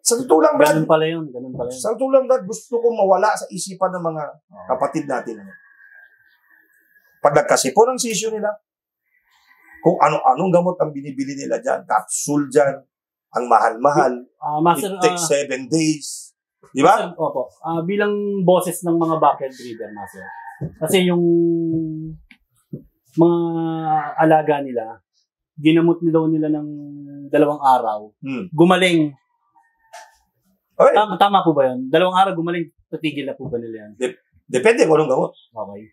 Sa totoo lang, Brad, Ganun pala yun. sa totoo lang, Brad, gusto kong mawala sa isipan ng mga kapatid natin. Pag nagkasipon ang sisyo nila, kung ano-anong gamot ang binibili nila dyan, capsule dyan, ang mahal-mahal, Master, it takes 7 days. Di ba? Master, opo. Bilang boses ng mga backyard breeder, Master. Kasi yung mga alaga nila, ginamot nila ng 2 araw. Gumaling. Okay. Tama po ba yun? 2 araw gumaling, patigil na po ba nila yan? Depende kung anong gamot. Okay.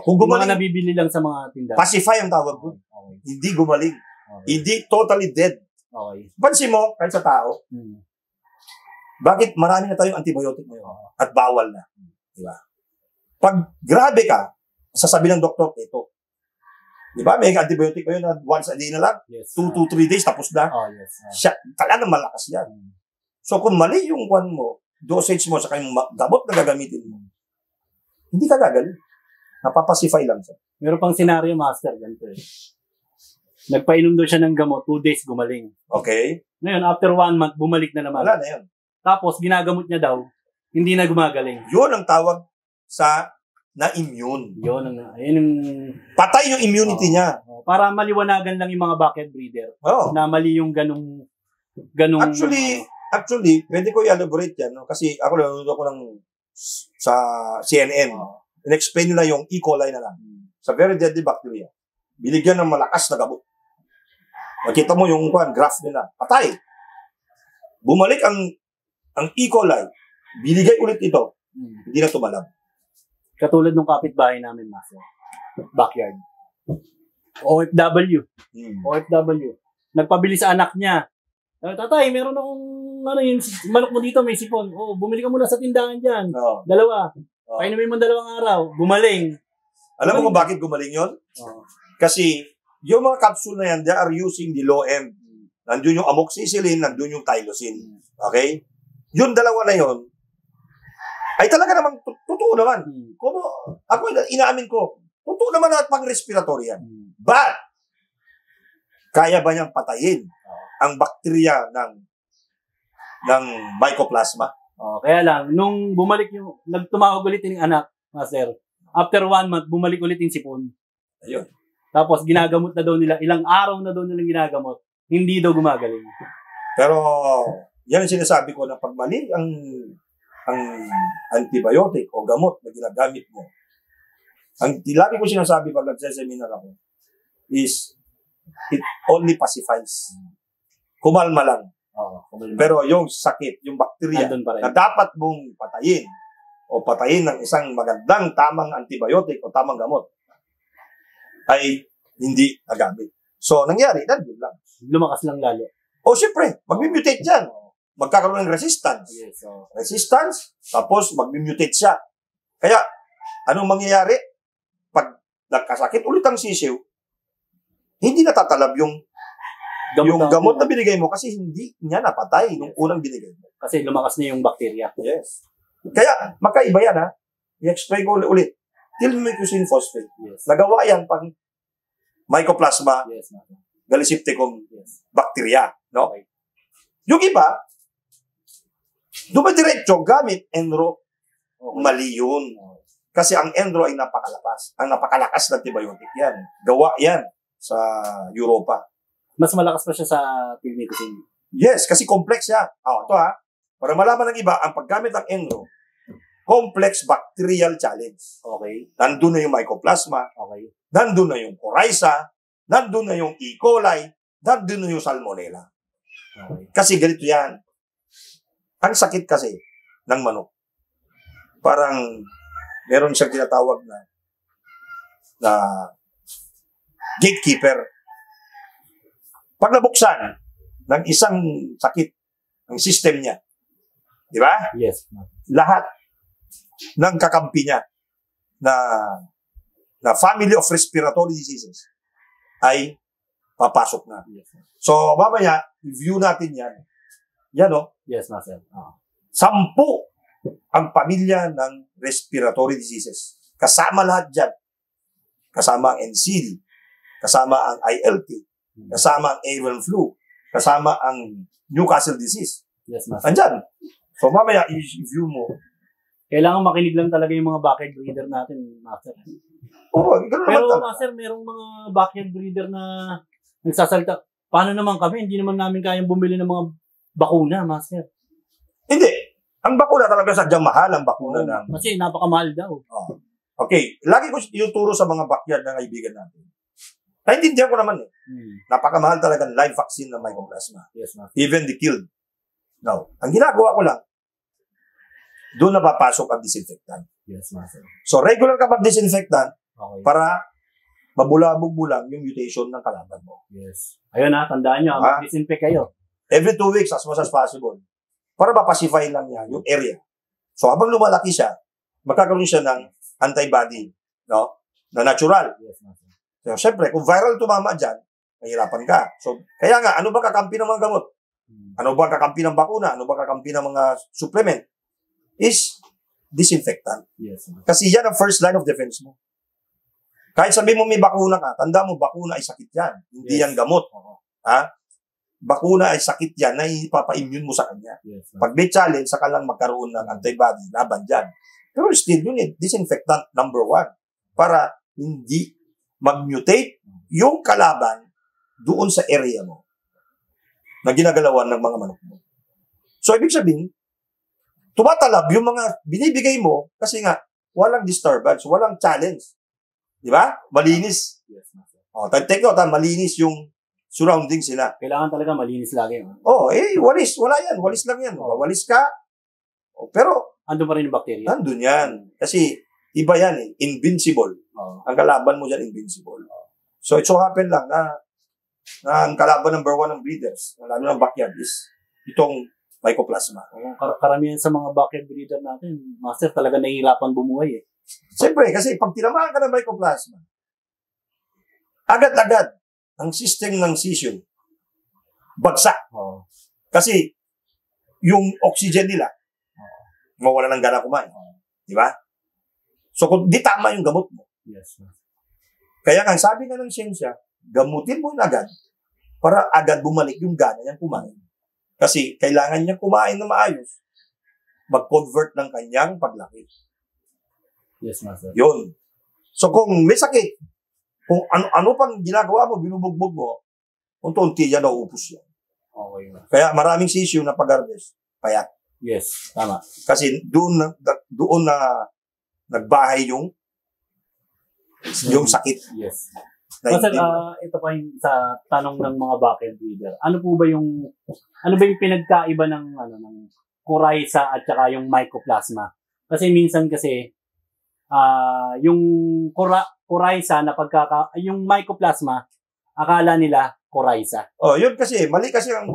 Kung Yung mga gumaling, nabibili lang sa mga tindahan. pacify ang tawag ko. Okay. Hindi gumaling. Okay. Hindi totally dead. Okay. Pansin mo, kahit sa tao, bakit marami na tayong antibiotic ngayon at bawal na? Di ba? Pag grabe ka, sasabi ng doktor, ito. Di ba? May antibiotic ngayon na once a day na lang. Yes. 2 to 3 days, tapos na. Yes. Siya, talagang malakas yan. So, kung mali yung kwan mo, dosage mo sa kanyang gamot na gagamitin mo, hindi ka gagaling. Napapacify lang siya. Meron pang senaryo, Master, ganito eh. Nagpainom daw siya ng gamot, 2 days gumaling. Okay? Ngayon, after 1 month, bumalik na naman. Wala na yun. Tapos, ginagamot niya daw, hindi na gumagaling. Yun ang tawag sa na-immune. Yun ang Patay yung immunity niya. para maliwanagan lang yung mga backyard breeder. Na mali yung ganung Actually, pwede ko i-elaborate yan. No? Kasi ako nanonood ako sa CNN. In-explain nila yung E. coli na lang. Sa very deadly bacteria. Binigyan ng malakas na gamot. Makita mo yung graph nila. Patay. Bumalik ang E. coli. Binigay ulit ito. Hindi na tumalab. Katulad ng kapitbahay namin, Master. Backyard. OFW. OFW. Nagpabili sa anak niya. Tatay, meron akong yung manok mo dito, may sipon. Bumili ka muna sa tindahan dyan. 2. Painumin mo 2 araw. Gumaling. Alam mo kung bakit gumaling yun? Kasi yung mga capsule na yan, they are using the low end. Nandun yung amoxicillin, nandun yung tylosin. Okay? Yung 2 na yun, ay talaga namang totoo naman. Ako inaamin ko, totoo naman at pang-respiratory yan. But, kaya ba niyang patayin ang bakterya ng mycoplasma? Kaya lang, nung bumalik nagtumawag ulit yung anak, Master, after 1 month, bumalik ulit yung sipon. Ayun. Tapos, ginagamot na daw nila, ilang araw na daw nilang ginagamot, hindi daw gumagaling. Pero, yan ang sinasabi ko na pag mali ang antibiotic o gamot na ginagamit mo, ang lagi ko sinasabi pag nagseseminar ako is, it only pacifies. Kumalma lang. Pero yung sakit, yung bakterya na dapat mong patayin o patayin ng isang magandang tamang antibiotic o tamang gamot ay hindi nagamit. So, nangyari, nandun lang. Lumakas lang lalo. Siyempre, mag-mutate dyan. Magkakaroon ng resistance. Resistance, tapos mag-mutate siya. Kaya, anong mangyayari? Pag nagkasakit ulit ang sisiw, hindi natatalab yung gamot na binigay mo kasi hindi niya napatay nung unang binigay mo. Kasi lumakas na yung bakterya. Yes. Kaya, magkaiba yan ha. I-explain ko ulit. Tilmycin phosphate. Yes. Nagawa yan pang mycoplasma, gallisipticum, bacteria. No? Okay. Yung iba, dumadiretso gamit enro. Mali yun. Kasi ang enro ay napakalakas. Ang napakalakas na antibiotic yan. Gawa yan sa Europa. Mas malakas pa siya sa tilmycin. Yes, kasi complex siya. Ito ha. Para malaman ng iba, ang paggamit ng enro, complex bacterial challenge. Okay. Nandun na yung mycoplasma. Okay. Nandun na yung coryza. Nandun na yung E. coli. Nandun na yung salmonella. Okay. Kasi ganito yan. Ang sakit kasi ng manok. Parang meron siyang tinatawag na gatekeeper. Pag nabuksan ng isang sakit, ang system niya, di ba? Yes. Lahat ng kakampi niya na family of respiratory diseases ay papasok na. Yes. So, mamaya, review natin yan. Yan, no? Yes, Master. 10 ang pamilya ng respiratory diseases. Kasama lahat dyan. Kasama ang NCD. Kasama ang ILT. Kasama ang avian flu. Kasama ang Newcastle disease. Yes, Master. Andyan. So mamaya, i-view mo. Kailangan makinig lang talaga yung mga backyard breeder natin, Master. Oo, gano'n Pero, naman. Master, merong mga backyard breeder na nagsasalita. Paano naman kami? Hindi naman namin kayang bumili ng mga bakuna, Master. Hindi. Ang bakuna talaga sadyang mahal ang bakuna ng... Kasi napakamahal daw. Okay. Lagi ko ituturo sa mga backyard na kaibigan natin. Naintindihan ko naman eh. Napakamahal talaga ng live vaccine ng mycoplasma. Yes, Master. Even the killed. Now, ang ginagawa ko lang, doon na papasok ang disinfectant. Yes, Master. So, regular ka mag-disinfectant Okay. para mabulabog-bulang yung mutation ng kalaban mo. Yes. Ayun na, tandaan nyo, mag-disinfect kayo. Every 2 weeks, as much as possible. Para mapacify lang niya yung area. So, habang lumalaki siya, magkakaroon siya ng antibody, no? Na natural. Yes, Master. So, syempre, kung viral tumama dyan, mahirapan ka. So, kaya nga, ano ba kakampi ng mga gamot? Ano ba kakampi ng bakuna? Ano ba kakampi ng mga supplement? Is disinfectant. Yes, Master. Kasi yan ang first line of defense mo. Kahit sabi mo may bakuna ka, tanda mo, bakuna ay sakit yan. Hindi yan gamot. Ha? Bakuna ay sakit yan na ipapa-immune mo sa kanya. Yes, Pag may challenge, saka lang magkaroon ng antibody laban dyan. Pero still, you need disinfectant number 1 para hindi mag-mutate yung kalaban doon sa area mo na ginagalawan ng mga manok mo. So, ibig sabihin, tumatalab yung mga binibigay mo kasi nga, walang disturbance, walang challenge. Di ba? Malinis. Yes, Master. Take note, malinis yung surroundings sila. Kailangan talaga malinis lagi. Walis. Wala yan. Walis lang yan. Walis ka. Pero, Ando pa rin yung bacteria. nandun yan. Kasi, iba yan eh. Invincible. Ang kalaban mo dyan, invincible. So, it so happen lang na ang kalaban number 1 ng breeders, lalo ng backyard, is itong mycoplasma. Karamihan sa mga backyard breeder natin, Master, talaga nahihirapan bumuhay eh. Siyempre, kasi pag tinamaan ka ng mycoplasma, agad-agad, ang system ng session, bagsak. Kasi, yung oxygen nila, mawala ng gana kumain. Di ba? So, kung di tama yung gamot mo. Yes, Master. Kaya nga, sabi nga ng siyensya, gamutin mo na agad para agad bumalik yung gana niyang kumain. Kasi, kailangan niya kumain na maayos, mag-convert ng kanyang paglaki. Yes, Master. Yun. So, kung may sakit, kung ano pang ginagawa mo, binubugbog mo, unti-unti yan, nauupos yan. Okay. Kaya maraming sisyo na pag-harvest, payat. Yes, tama. Kasi doon na nagbahay yung sakit. Yes. Na Master, hindi- ito pa yung sa tanong ng mga backyard breeder. Ano ba yung pinagkaiba ng coryza at saka yung mycoplasma? Kasi minsan yung coryza na yung mycoplasma, akala nila coryza. yun kasi, mali kasi ang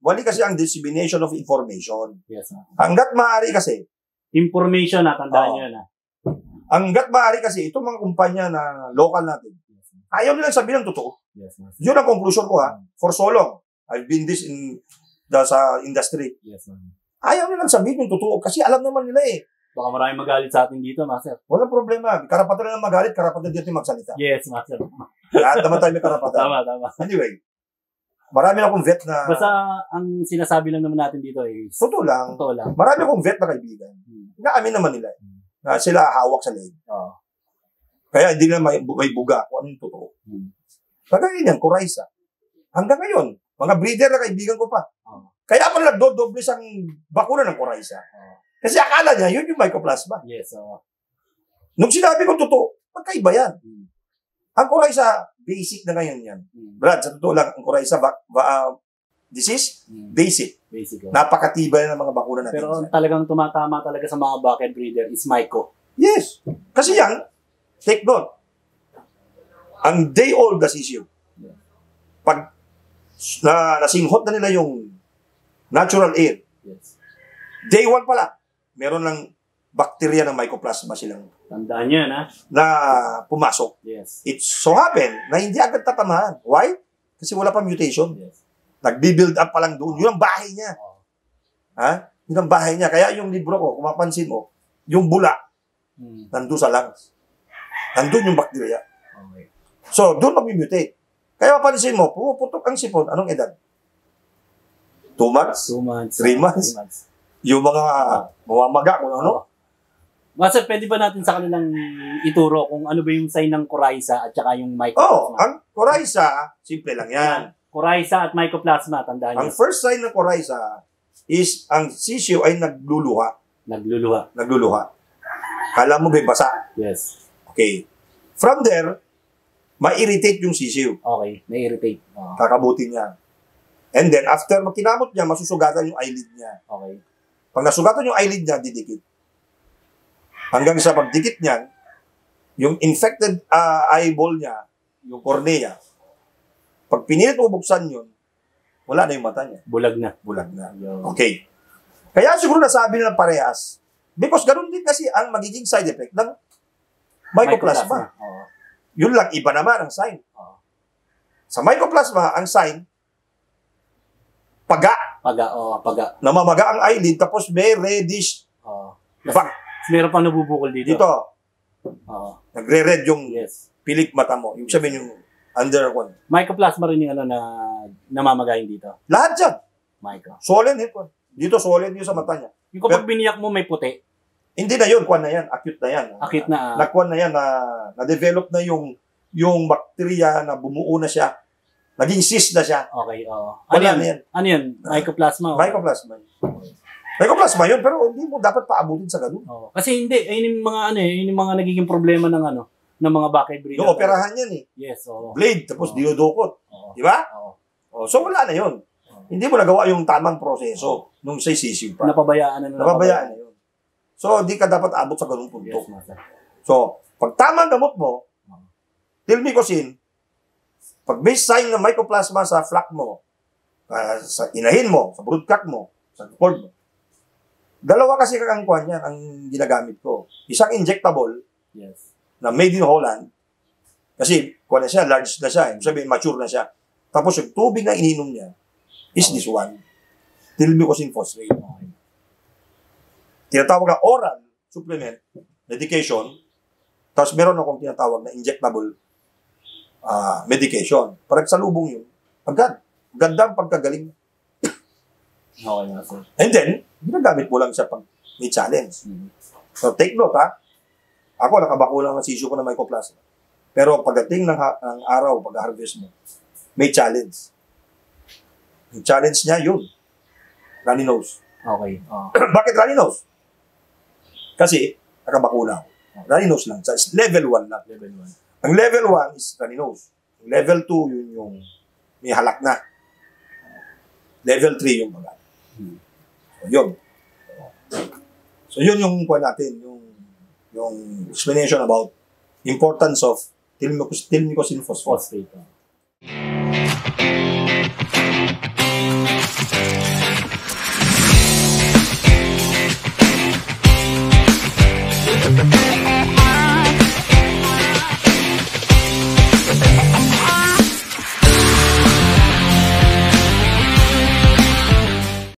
mali kasi ang dissemination of information. Yes, sir. Hanggat maaari kasi, Information na, tandaan nyo na. hanggat maaari kasi, itong mga kumpanya na local natin, ayaw nilang sabihin ng totoo. Yes, Master. Yun ang conclusion ko for so long. I've been sa industry. Yes, sir. Ayaw nilang sabihin yung totoo kasi alam naman nila eh. Baka maraming magalit sa atin dito, Master. Walang problema. Karapatan na magalit, karapatan dito magsalita. Yes, Master. Lahat naman tayo may karapatan. Tama. Anyway, marami akong vet na... Basta ang sinasabi lang naman natin dito is Totoo lang. totoo lang. Marami akong vet na kaibigan. Inaamin naman nila na sila hawak sa leg. Oo. Kaya hindi nila may buga kung anong totoo. Kagaya yan, coryza. Hanggang ngayon, mga breeder na kaibigan ko pa. Kaya pa nagdodoble ang bakuna ng coryza. Kasi akala niya, yun yung mycoplasma. Yes, Nung sinabi ko totoo, magkaiba yan. Ang coryza, basic na ngayon yan. Brad, sa totoo lang, ang coryza disease, basic. Basic. Napakatibay na ng mga bakuna natin. Pero talagang tumatama talaga sa mga backyard breeder is myco. Yes. Kasi yan, take note, ang day old na sisyo, pag nasinghot na nila yung natural air, Yes. day 1 pala, meron ng bacteria ng mycoplasma silang Tandaan nyo na. na pumasok. Yes. It so happen na hindi agad tatamaan. Why? Kasi wala pa mutation. Yes. Nagbi-build up pa lang doon. Yun ang bahay niya. Ha? Yun ang bahay niya. Kaya yung libro ko, kung mapansin mo, yung bula, nandun sa lungs. Nandun yung bacteria. Okay. So, doon mag-mutate. Kaya mapansin mo, pumuputok ang sipon. Anong edad? 2 2 months, 2 months. 3 months. 3 months. Yung mga mamamaga, kung ano. Master, pwede ba natin sa kanilang ituro kung ano ba yung sign ng coryza at saka yung mycoplasma? Ang coryza, simple lang yan. Coryza at mycoplasma, tandaan Ang niyo. first sign ng coryza is ang sisiyo ay nagluluha. Nagluluha. Kala mo ba basa? Yes. Okay. From there, ma-irritate yung sisiyo. Okay, na-irritate. Kakabutin niya. And then, after makinamot niya, masusugatan yung eyelid niya. Okay. Pag nasugatan yung eyelid niya, didikit. Hanggang sa pagdikit niyan, yung infected eyeball niya, yung cornea, pag pinilit mo buksan yun, wala na yung mata niya. Bulag na. Okay. Kaya siguro nasabi nila parehas. Because ganun din kasi ang magiging side effect ng mycoplasma. Yun lang, iba naman ang sign. Sa mycoplasma, ang sign, paga. Paga. Namamaga ang eyelid, tapos may reddish. Meron pang nabubukol dito. Nagre-red yung Yes. pilik mata mo. Yung sabihin yung under one. Mycoplasma rin yung na namamagayin dito. Lahat dyan. Myco. Solid hit. Dito solid yung sa mata niya. Yung kapag biniyak mo may puti. Hindi na yun. Kwan na yan. Acute na yan. Akit na. Nakwan na yan. Na-develop na yung bacteria na bumuo na siya. Naging cyst na siya. Okay, Wala na yan. Ano yan? Mycoplasma? Mycoplasma. Mycoplasma yun, pero hindi mo dapat paabutin sa ganun. Kasi hindi, ayun yung mga yun yung mga nagiging problema ng ng mga bakay breeder. Yung operahan yan eh. Yes, Blade, tapos dinudukot. Di ba? So wala na yun. Hindi mo nagawa yung tamang proseso nung sa sisiw pa. Napabayaan na yun. So, di ka dapat abot sa ganung punto. Yes, master. So, pag tamang gamot mo, tilmicocin, pag may sign ng mycoplasma sa flak mo, sa inahin mo, sa broodcock mo, sa cord mo, dalawa kasi kakangkuhan yan ang ginagamit ko. Isang injectable, Yes. na made in Holland, kasi kuha na siya, large na siya, sabihin mature na siya. Tapos yung tubig na ininom niya is this one, tilmicocin phosphate. Tinatawag na oral supplement, medication, tapos meron akong tinatawag na injectable medication. Parang sa lubong yun, agad. Ganda ang pagkagaling. Okay, master. And then, ginagamit mo lang siya pag may challenge. So, take note, ha? Ako, nakabakuna ng sisyo ko na mycoplasma. Pero pagdating ng araw, pag-harvest mo, may challenge. Yung challenge niya, yun. Runny nose. Okay. Bakit runny nose? Kasi, nakabakuna ako. Runny nose lang. Sa level 1 lang. Ang level 1 is runny nose. Level 2, yun yung may halak na. Level 3, yung baga. So, yun. So, yun yung kuha natin, yung explanation about importance of tilmicocin phosphate. Phosphate.